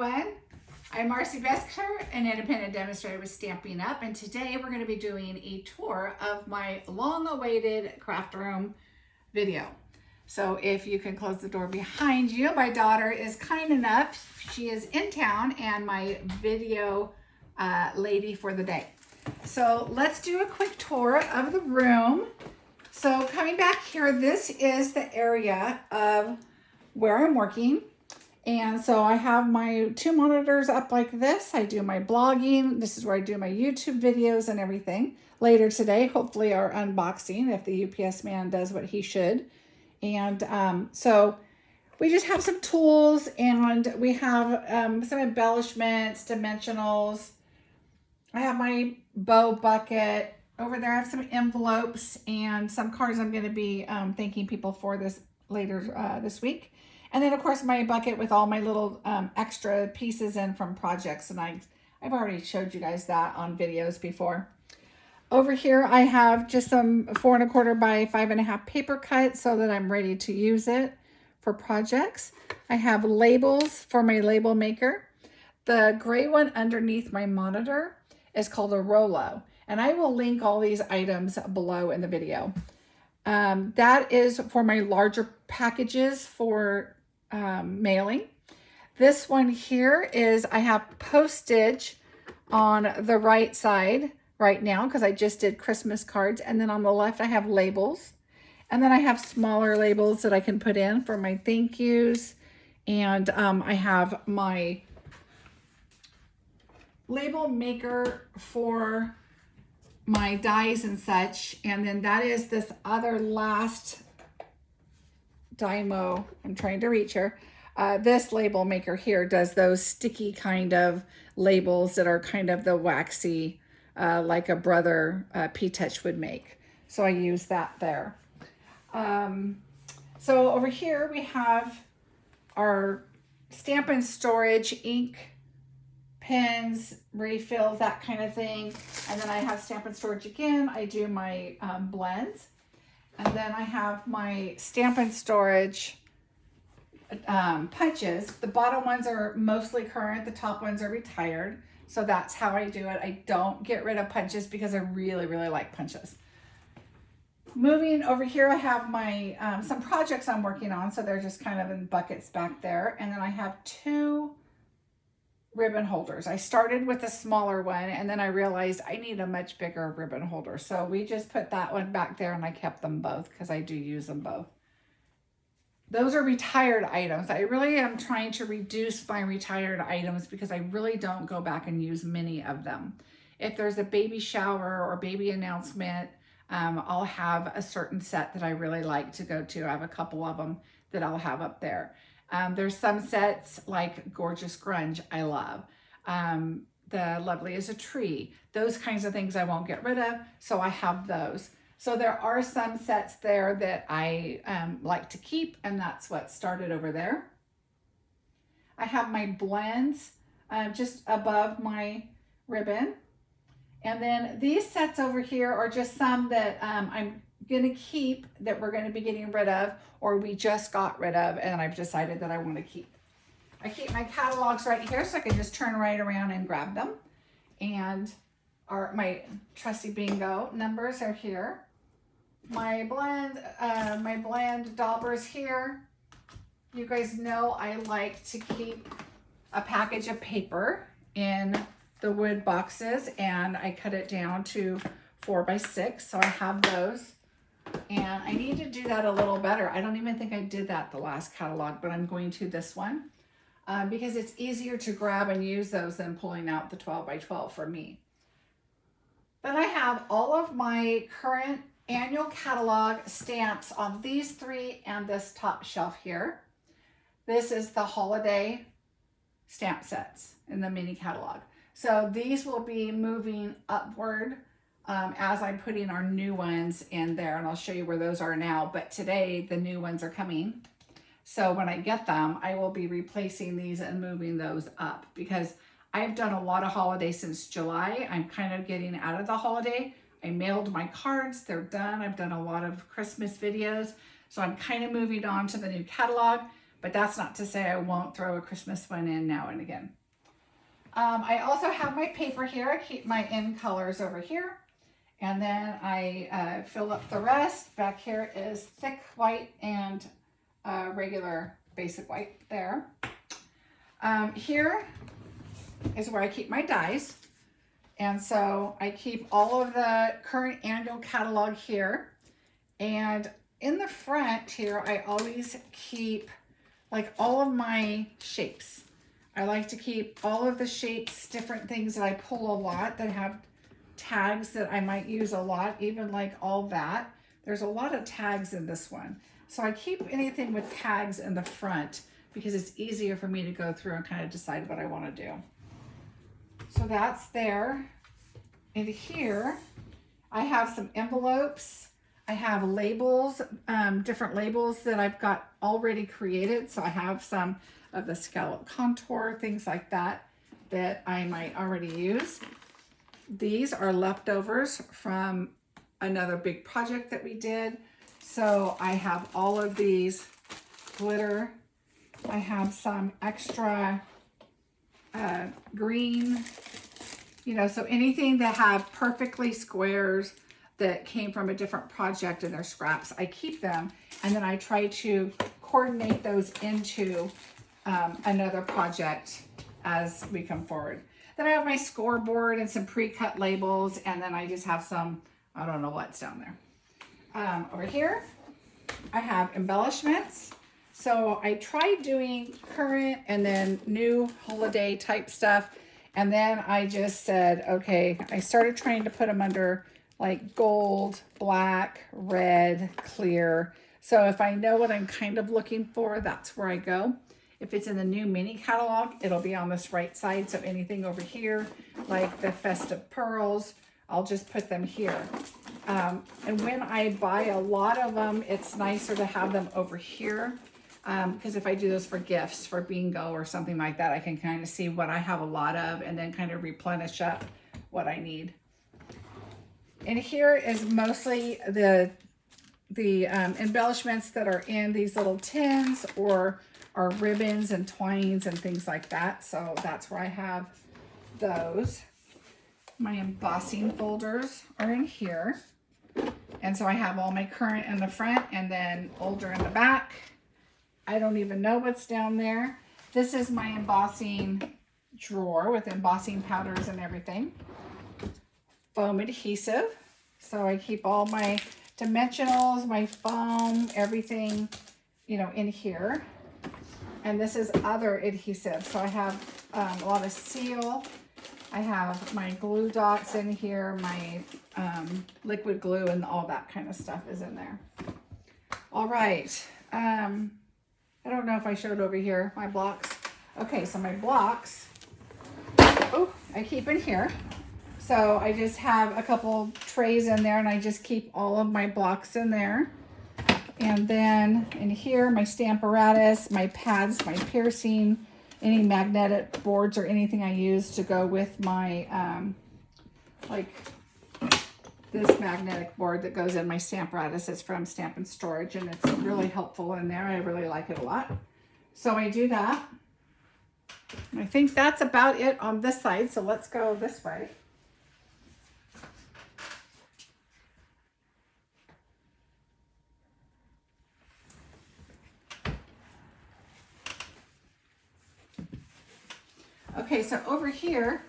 everyone. I'm Marcie Besecker, an independent demonstrator with Stampin' Up, and today we're going to be doing a tour of my long-awaited craft room video. So if you can close the door behind you, my daughter is kind enough, she is in town and my video lady for the day. So let's do a quick tour of the room. So coming back here, this is the area of where I'm working. And so I have my two monitors up like this. I do my blogging. This is where I do my YouTube videos and everything. Later today, hopefully our unboxing, if the UPS man does what he should. And so we just have some tools, and we have some embellishments, dimensionals. I have my bow bucket. Over there I have some envelopes and some cards I'm going to be thanking people for this later this week. And then, of course, my bucket with all my little extra pieces in from projects. And I've already showed you guys that on videos before. Over here, I have just some 4 1/4 by 5 1/2 paper cut so that I'm ready to use it for projects. I have labels for my label maker. The gray one underneath my monitor is called a Rolo. And I will link all these items below in the video. That is for my larger packages for mailing. This one here is, I have postage on the right side right now because I just did Christmas cards. And then on the left, I have labels. And then I have smaller labels that I can put in for my thank yous. And I have my label maker for my dies and such. And then that is this other last Dymo. I'm trying to reach her. This label maker here does those sticky kind of labels that are kind of the waxy, like a Brother P-Touch would make. So I use that there. So over here we have our Stampin' storage, ink, pens, refills, that kind of thing. And then I have Stampin' storage again. I do my blends. And then I have my Stampin' storage punches. The bottom ones are mostly current. The top ones are retired. So that's how I do it. I don't get rid of punches because I really, really like punches. Moving over here, I have my some projects I'm working on. So they're just kind of in buckets back there. And then I have 2 ribbon holders. I started with a smaller one and then I realized I need a much bigger ribbon holder. So we just put that one back there and I kept them both because I do use them both. Those are retired items. I really am trying to reduce my retired items because I really don't go back and use many of them. If there's a baby shower or baby announcement, I'll have a certain set that I really like to go to. I have a couple of them that I'll have up there. There's some sets like Gorgeous Grunge I love. The Lovely as a Tree. Those kinds of things I won't get rid of, so I have those. So there are some sets there that I like to keep, and that's what started over there. I have my blends just above my ribbon. And then these sets over here are just some that I'm gonna keep that we're gonna be getting rid of, or we just got rid of and I've decided that I want to keep. I keep my catalogs right here so I can just turn right around and grab them. And my trusty bingo numbers are here. My blend daubers here. You guys know I like to keep a package of paper in the wood boxes, and I cut it down to 4 by 6, so I have those. And I need to do that a little better. I don't even think I did that the last catalog, but I'm going to this one because it's easier to grab and use those than pulling out the 12 by 12 for me. Then I have all of my current annual catalog stamps on these 3 and this top shelf here. This is the holiday stamp sets in the mini catalog. So these will be moving upward as I'm putting our new ones in there, and I'll show you where those are now. But today the new ones are coming. So when I get them, I will be replacing these and moving those up because I've done a lot of holiday since July. I'm kind of getting out of the holiday. I mailed my cards, they're done. I've done a lot of Christmas videos. So I'm kind of moving on to the new catalog, but that's not to say I won't throw a Christmas one in now and again. I also have my paper here. I keep my in colors over here. And then I fill up the rest. Back here is thick white and regular basic white there. Here is where I keep my dies. And so I keep all of the current annual catalog here. And in the front here, I always keep like all of my shapes. I like to keep all of the shapes, different things that I pull a lot that have tags that I might use a lot, even like all that. There's a lot of tags in this one. So I keep anything with tags in the front because it's easier for me to go through and kind of decide what I want to do. So that's there. And here I have some envelopes. I have labels, different labels that I've got already created. So I have some of the scallop contour, things like that, that I might already use. These are leftovers from another big project that we did. So I have all of these glitter. I have some extra green, you know, so anything that have perfectly squares that came from a different project and they're scraps, I keep them. And then I try to coordinate those into another project as we come forward. Then I have my scoreboard and some pre-cut labels, and then I just have some, I don't know what's down there. Over here, I have embellishments. So I tried doing current and then new holiday type stuff. And then I just said, okay, I started trying to put them under like gold, black, red, clear. So if I know what I'm kind of looking for, that's where I go. If it's in the new mini catalog, it'll be on this right side. So anything over here, like the festive pearls, I'll just put them here. And when I buy a lot of them, it's nicer to have them over here. Because if I do this for gifts, for bingo or something like that, I can kind of see what I have a lot of and then kind of replenish up what I need. And here is mostly the embellishments that are in these little tins or are ribbons and twines and things like that. So that's where I have those. My embossing folders are in here. And so I have all my current in the front and then older in the back. I don't even know what's down there. This is my embossing drawer with embossing powders and everything. Foam adhesive. So I keep all my dimensionals, my foam, everything, you know, in here. And this is other adhesive. So I have a lot of seal. I have my glue dots in here, my liquid glue, and all that kind of stuff is in there. All right. I don't know if I showed over here my blocks. Okay, so my blocks, I keep in here. So I just have a couple trays in there and I just keep all of my blocks in there. And then in here, my Stamparatus, my pads, my piercing, any magnetic boards or anything I use to go with my, like this magnetic board that goes in my Stamparatus. It's from Stamp and Storage and it's really helpful in there. I really like it a lot. So I do that. I think that's about it on this side. So let's go this way. Okay, so over here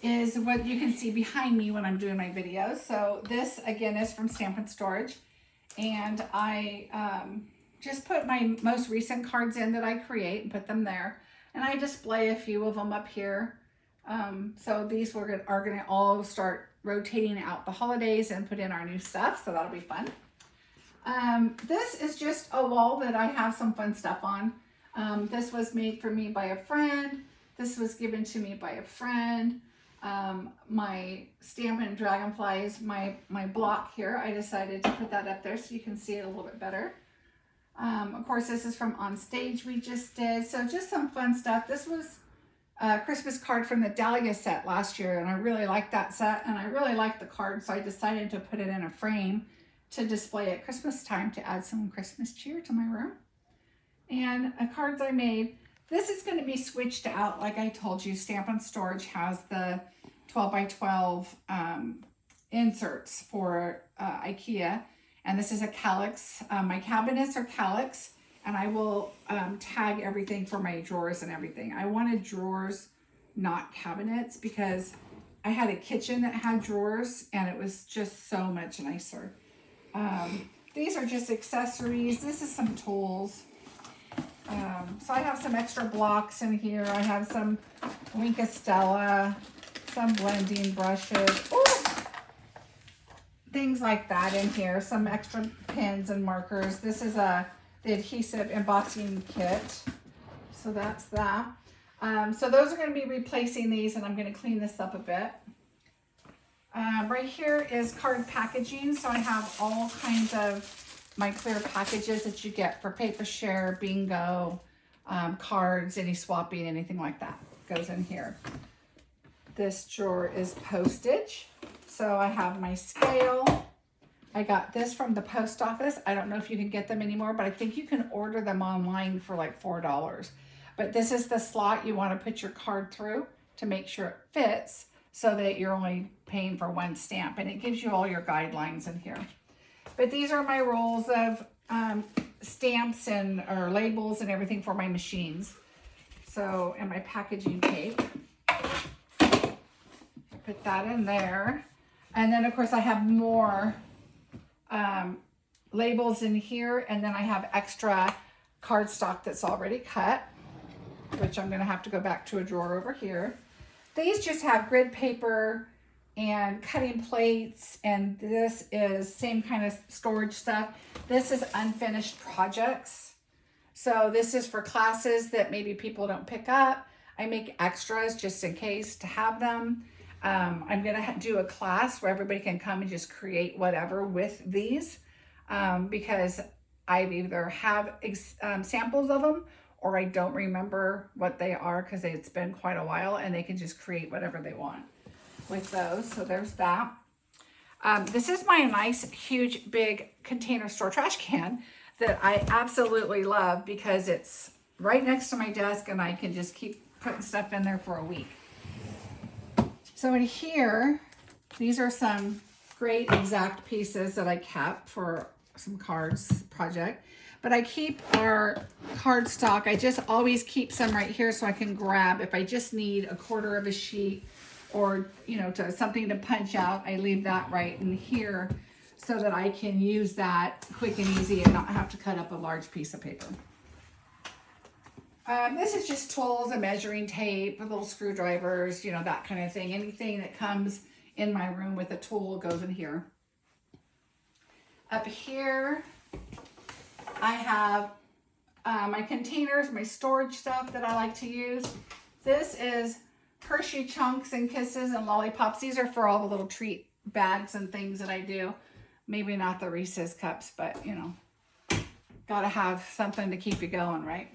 is what you can see behind me when I'm doing my videos. So this again is from Stamp and Storage, and I just put my most recent cards in that I create and put them there, and I display a few of them up here. So these are going to all start rotating out the holidays and put in our new stuff, so that'll be fun. This is just a wall that I have some fun stuff on. This was made for me by a friend. This was given to me by a friend. My Stampin' Dragonflies, my block here, I decided to put that up there so you can see it a little bit better. Of course, this is from On Stage we just did. So just some fun stuff. This was a Christmas card from the Dahlia set last year, and I really liked that set, and I really liked the card, so I decided to put it in a frame to display at Christmas time to add some Christmas cheer to my room. and cards I made. This is going to be switched out. Like I told you, Stampin' Storage has the 12 by 12 inserts for Ikea. And this is a Kallax. My cabinets are Kallax. And I will tag everything for my drawers and everything. I wanted drawers, not cabinets, because I had a kitchen that had drawers and it was just so much nicer. These are just accessories. This is some tools. So I have some extra blocks in here. I have some Wink Stella, some blending brushes, ooh, things like that in here. Some extra pens and markers. This is the adhesive embossing kit. So that's that. So those are going to be replacing these, and I'm going to clean this up a bit. Right here is card packaging. So I have all kinds of my clear packages that you get for paper share, bingo, cards, any swapping, anything like that goes in here. This drawer is postage. So I have my scale. I got this from the post office. I don't know if you can get them anymore, but I think you can order them online for like $4. But this is the slot you want to put your card through to make sure it fits so that you're only paying for one stamp. And it gives you all your guidelines in here. But these are my rolls of stamps or labels and everything for my machines. So, and my packaging tape. I put that in there. And then, of course, I have more labels in here. And then I have extra cardstock that's already cut, which I'm going to have to go back to a drawer over here. These just have grid paper and cutting plates, and this is same kind of storage stuff. This is unfinished projects. So this is for classes that maybe people don't pick up. I make extras just in case to have them. I'm gonna do a class where everybody can come and just create whatever with these because I either have samples of them or I don't remember what they are because it's been quite a while, and they can just create whatever they want with those. So there's that. This is my nice, huge, big container store trash can that I absolutely love because it's right next to my desk and I can just keep putting stuff in there for a week. So in here, these are some great exact pieces that I kept for some cards project. But I keep our cardstock. I just always keep some right here so I can grab if I just need a quarter of a sheet or, you know, something to punch out. I leave that right in here so that I can use that quick and easy and not have to cut up a large piece of paper. This is just tools, a measuring tape, little screwdrivers, you know, that kind of thing. Anything that comes in my room with a tool goes in here. Up here, I have my containers, my storage stuff that I like to use. This is Hershey Chunks and Kisses and Lollipops. These are for all the little treat bags and things that I do. Maybe not the Reese's cups, but you know, gotta have something to keep you going, right?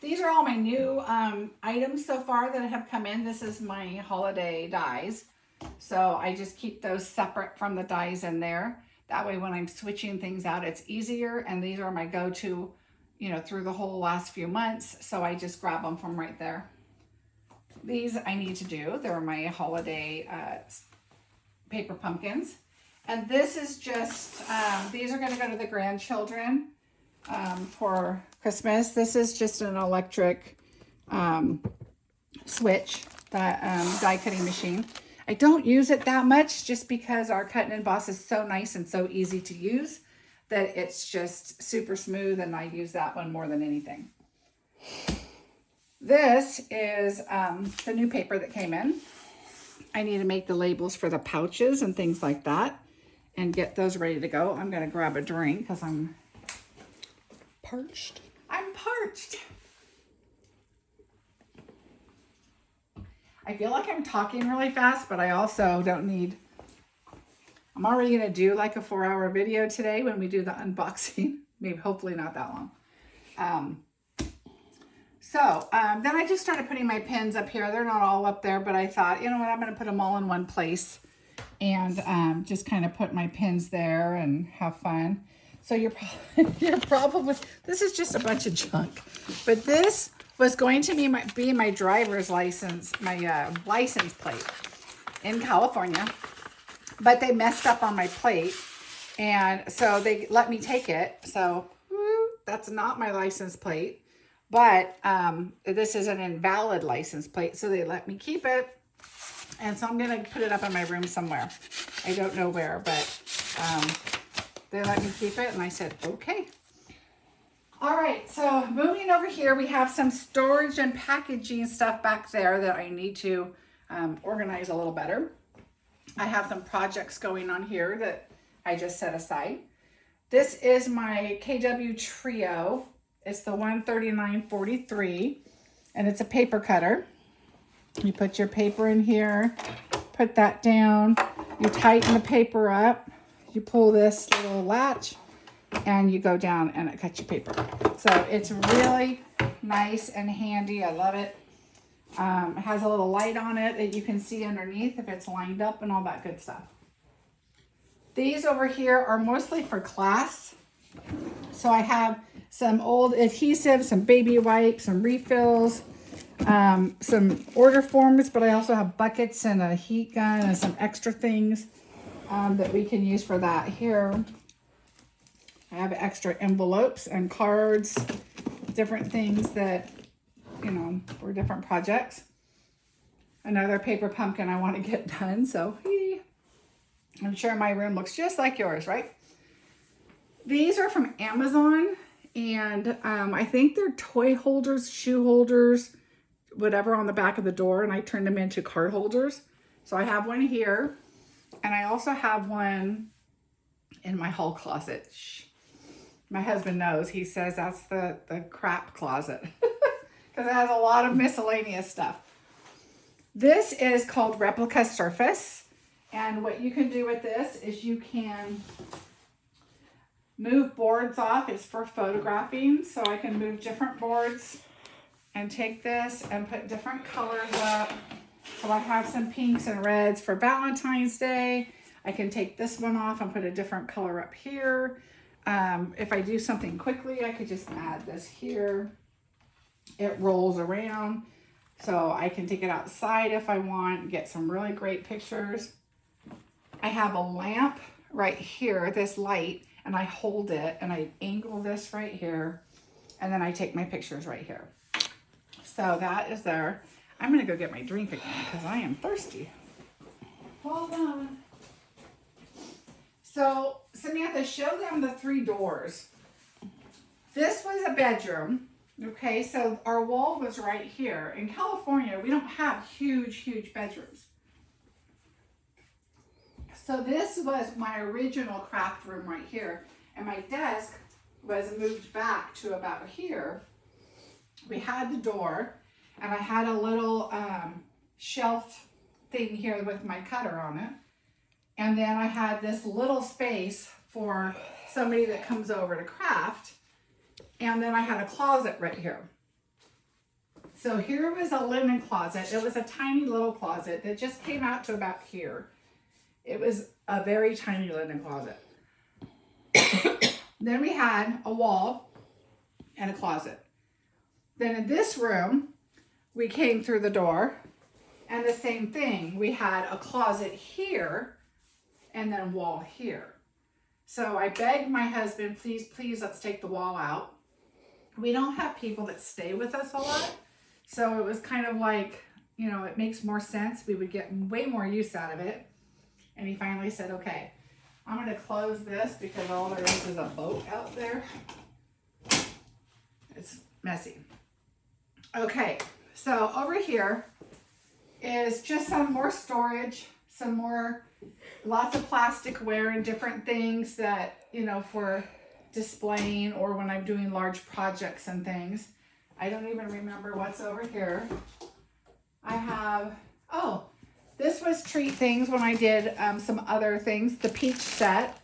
These are all my new items so far that have come in. This is my holiday dies. So I just keep those separate from the dies in there. That way when I'm switching things out, it's easier. And these are my go-to, you know, through the whole last few months. So I just grab them from right there. These I need to do. They're my holiday paper pumpkins. And this is just, these are going to go to the grandchildren for Christmas. This is just an electric switch, that die cutting machine. I don't use it that much just because our cut and emboss is so nice and so easy to use that it's just super smooth, and I use that one more than anything. This is the new paper that came in. I need to make the labels for the pouches and things like that and get those ready to go. I'm going to grab a drink because I'm parched. I'm parched. I feel like I'm talking really fast, but I also don't need, I'm already going to do like a 4-hour video today when we do the unboxing. Maybe, hopefully not that long. Then I just started putting my pins up here. They're not all up there, but I thought, you know what, I'm going to put them all in one place and just kind of put my pins there and have fun. So you're probably, this is just a bunch of junk. But this was going to be my driver's license, my license plate in California. But they messed up on my plate. And so they let me take it. So that's not my license plate. But this is an invalid license plate. So they let me keep it. And so I'm going to put it up in my room somewhere. I don't know where, but they let me keep it. And I said, okay. All right. So moving over here, we have some storage and packaging stuff back there that I need to organize a little better. I have some projects going on here that I just set aside. This is my KW Trio. It's the 13943, and it's a paper cutter. You put your paper in here, put that down, you tighten the paper up, you pull this little latch, and you go down and it cuts your paper. So it's really nice and handy. I love it. It has a little light on it that you can see underneath if it's lined up and all that good stuff. These over here are mostly for class. So I have some old adhesive, some baby wipes, some refills, some order forms, but I also have buckets and a heat gun and some extra things that we can use for that. Here I have extra envelopes and cards, different things that, you know, for different projects. Another paper pumpkin I want to get done, so I'm sure my room looks just like yours, right? These are from Amazon, and I think they're toy holders, shoe holders, whatever on the back of the door, and I turned them into card holders. So I have one here, and I also have one in my hall closet. Shh. My husband knows. He says that's the crap closet because it has a lot of miscellaneous stuff. This is called Replica Surface, and what you can do with this is you can move boards off. It's for photographing, so I can move different boards and take this and put different colors up. So I have some pinks and reds for Valentine's Day. I can take this one off and put a different color up here. If I do something quickly, I could just add this here. It rolls around, so I can take it outside if I want, get some really great pictures. I have a lamp right here, this light, and I hold it and I angle this right here, and then I take my pictures right here. So that is there. I'm gonna go get my drink again because I am thirsty. Hold on. So Samantha, show them the 3 doors. This was a bedroom. Okay, so our wall was right here. In California, we don't have huge bedrooms. So this was my original craft room right here. And my desk was moved back to about here. We had the door, and I had a little shelf thing here with my cutter on it. And then I had this little space for somebody that comes over to craft. And then I had a closet right here. So here was a linen closet. It was a tiny little closet that just came out to about here. It was a very tiny linen closet. Then we had a wall and a closet. Then in this room, we came through the door, and the same thing. We had a closet here and then wall here. So I begged my husband, please, let's take the wall out. We don't have people that stay with us a lot. So it was kind of like, you know, it makes more sense. We would get way more use out of it. And he finally said, okay, I'm going to close this because all there is a boat out there. It's messy. Okay, so over here is just some more storage, some more, lots of plasticware and different things that, you know, for displaying or when I'm doing large projects and things. I don't even remember what's over here. I have, oh, this was treat things when I did some other things. The peach set,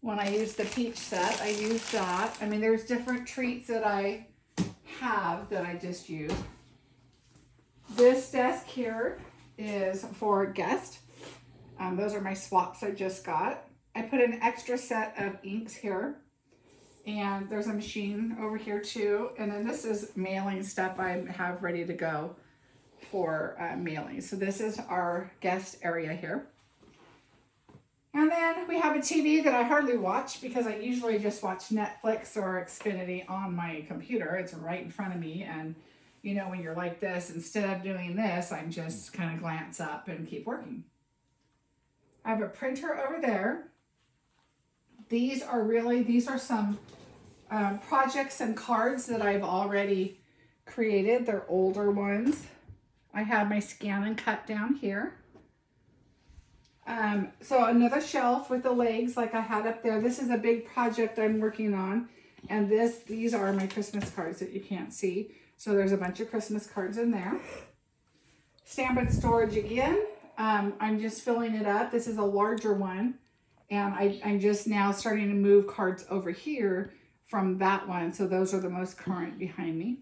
when I used the peach set, I used that. I mean, there's different treats that I have that I just use. This desk here is for guests. Those are my swaps I just got. I put an extra set of inks here. And there's a machine over here too. And then this is mailing stuff I have ready to go for mailing. So this is our guest area here. And then we have a TV that I hardly watch because I usually just watch Netflix or Xfinity on my computer. It's right in front of me. And you know, when you're like this, instead of doing this, I'm just kind of glance up and keep working. I have a printer over there. These are some projects and cards that I've already created. They're older ones. I have my scan and cut down here. So another shelf with the legs like I had up there. This is a big project I'm working on. And these are my Christmas cards that you can't see. So there's a bunch of Christmas cards in there. Stamp and storage again. I'm just filling it up. This is a larger one. And I'm just now starting to move cards over here from that one. So those are the most current behind me.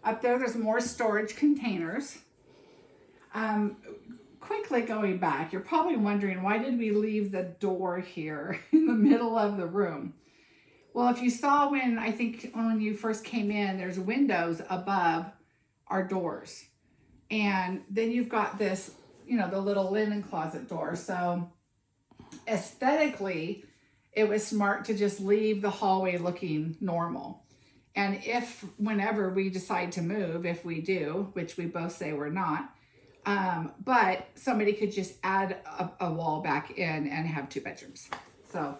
Up there's more storage containers. Quickly going back, you're probably wondering, why did we leave the door here in the middle of the room? Well, if you saw when you first came in, there's windows above our doors. And then you've got this, you know, the little linen closet door. So aesthetically, it was smart to just leave the hallway looking normal. And whenever we decide to move, if we do, which we both say we're not, but somebody could just add a wall back in and have 2 bedrooms. So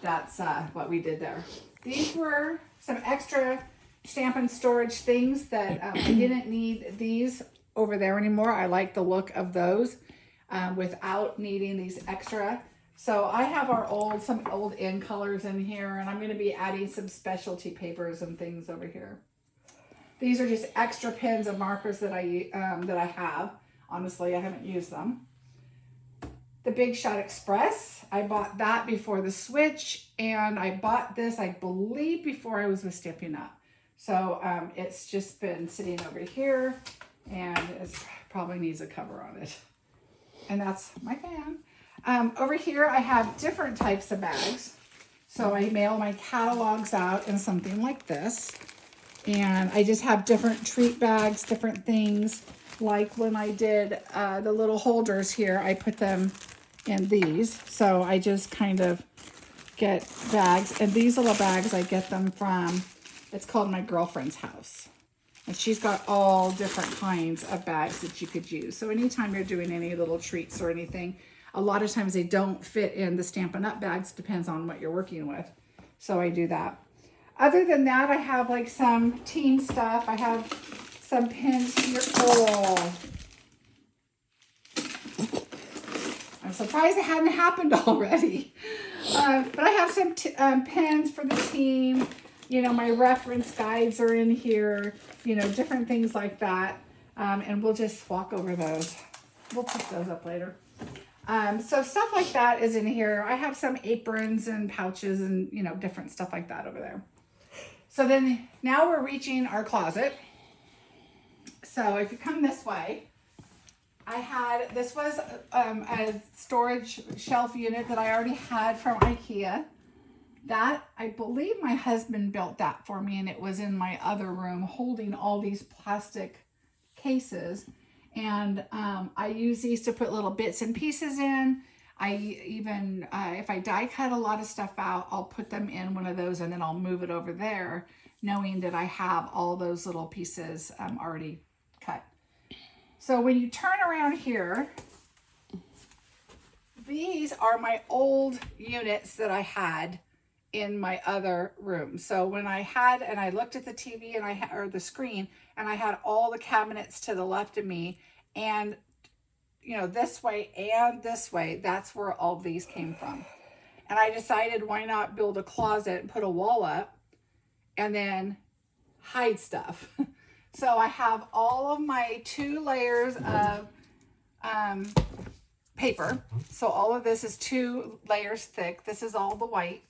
that's what we did there. These were some extra stamp and storage things that I didn't need these over there anymore. I like the look of those without needing these extra. So I have some old in colors in here, and I'm going to be adding some specialty papers and things over here. These are just extra pens and markers that I have. Honestly, I haven't used them. The Big Shot Express, I bought that before the switch, and I bought this, I believe, before I was with Stamping Up. So it's just been sitting over here, and it probably needs a cover on it. And that's my fan. Over here, I have different types of bags. So I mail my catalogs out in something like this. And I just have different treat bags, different things. Like when I did the little holders here, I put them in these. So I just kind of get bags. And these little bags, I get them from, it's called my girlfriend's house. And she's got all different kinds of bags that you could use. So anytime you're doing any little treats or anything, a lot of times they don't fit in the Stampin' Up! Bags. Depends on what you're working with. So I do that. Other than that, I have like some team stuff. I have some pins here. Oh, I'm surprised it hadn't happened already. But I have some pins for the team. You know, my reference guides are in here. You know, different things like that. And we'll just walk over those. We'll put those up later. So stuff like that is in here. I have some aprons and pouches and, you know, different stuff like that over there. So then now we're reaching our closet. So if you come this way, this was a storage shelf unit that I already had from Ikea. That, I believe my husband built that for me, and it was in my other room holding all these plastic cases. And I use these to put little bits and pieces in. I even, if I die cut a lot of stuff out, I'll put them in one of those and then I'll move it over there, knowing that I have all those little pieces already cut. So when you turn around here, these are my old units that I had in my other room. So when I looked at the TV and or the screen, and I had all the cabinets to the left of me, and you know, this way and this way, that's where all these came from. And I decided, why not build a closet and put a wall up and then hide stuff. So I have all of my 2 layers of paper. So all of this is 2 layers thick. This is all the white.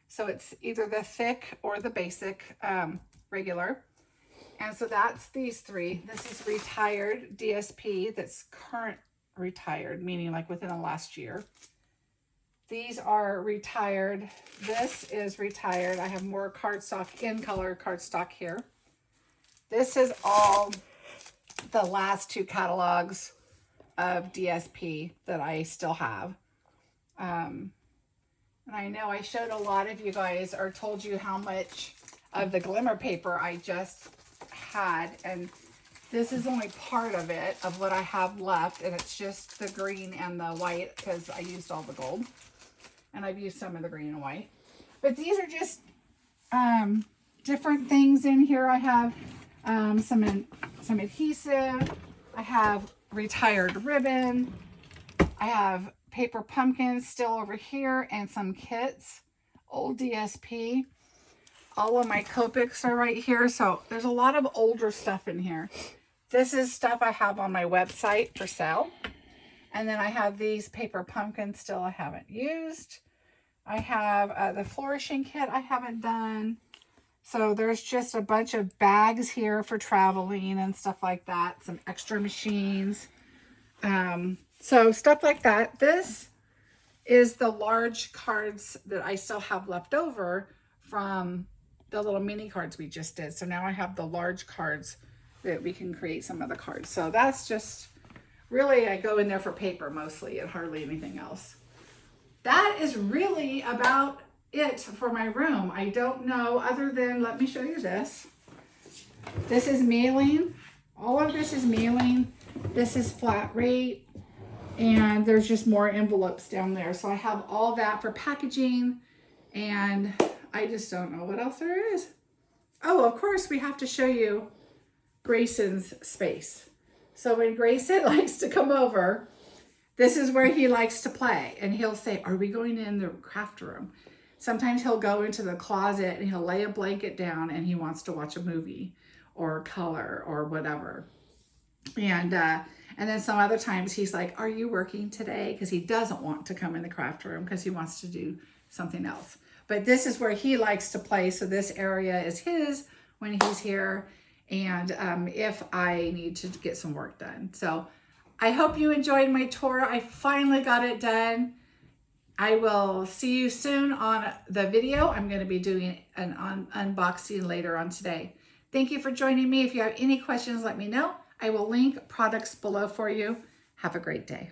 So it's either the thick or the basic regular. And so that's these 3. This is retired DSP that's current retired, meaning like within the last year. These are retired. This is retired. I have more cardstock, in color cardstock here. This is all the last 2 catalogs of DSP that I still have. And I know I showed a lot of you guys or told you how much of the glimmer paper I just had, and this is only part of it, of what I have left, and it's just the green and the white because I used all the gold, and I've used some of the green and white. But these are just different things in here. I have some adhesive. I have retired ribbon. I have paper pumpkins still over here and some kits, old DSP. All of my Copics are right here. So there's a lot of older stuff in here. This is stuff I have on my website for sale. And then I have these paper pumpkins still I haven't used. I have the flourishing kit I haven't done. So there's just a bunch of bags here for traveling and stuff like that. Some extra machines. So stuff like that. This is the large cards that I still have left over from the little mini cards we just did. So now I have the large cards that we can create some other cards. So that's just really, I go in there for paper mostly and hardly anything else. That is really about it for my room. I don't know, other than, let me show you this. This is mailing. All of this is mailing. This is flat rate. And there's just more envelopes down there. So I have all that for packaging, and I just don't know what else there is. Oh, of course, we have to show you Grayson's space. So when Grayson likes to come over, this is where he likes to play. And he'll say, are we going in the craft room? Sometimes he'll go into the closet and he'll lay a blanket down and he wants to watch a movie or color or whatever. And then some other times he's like, are you working today? Because he doesn't want to come in the craft room because he wants to do something else. But this is where he likes to play. So this area is his when he's here. And if I need to get some work done. So I hope you enjoyed my tour. I finally got it done. I will see you soon on the video. I'm going to be doing an unboxing later on today. Thank you for joining me. If you have any questions, let me know. I will link products below for you. Have a great day.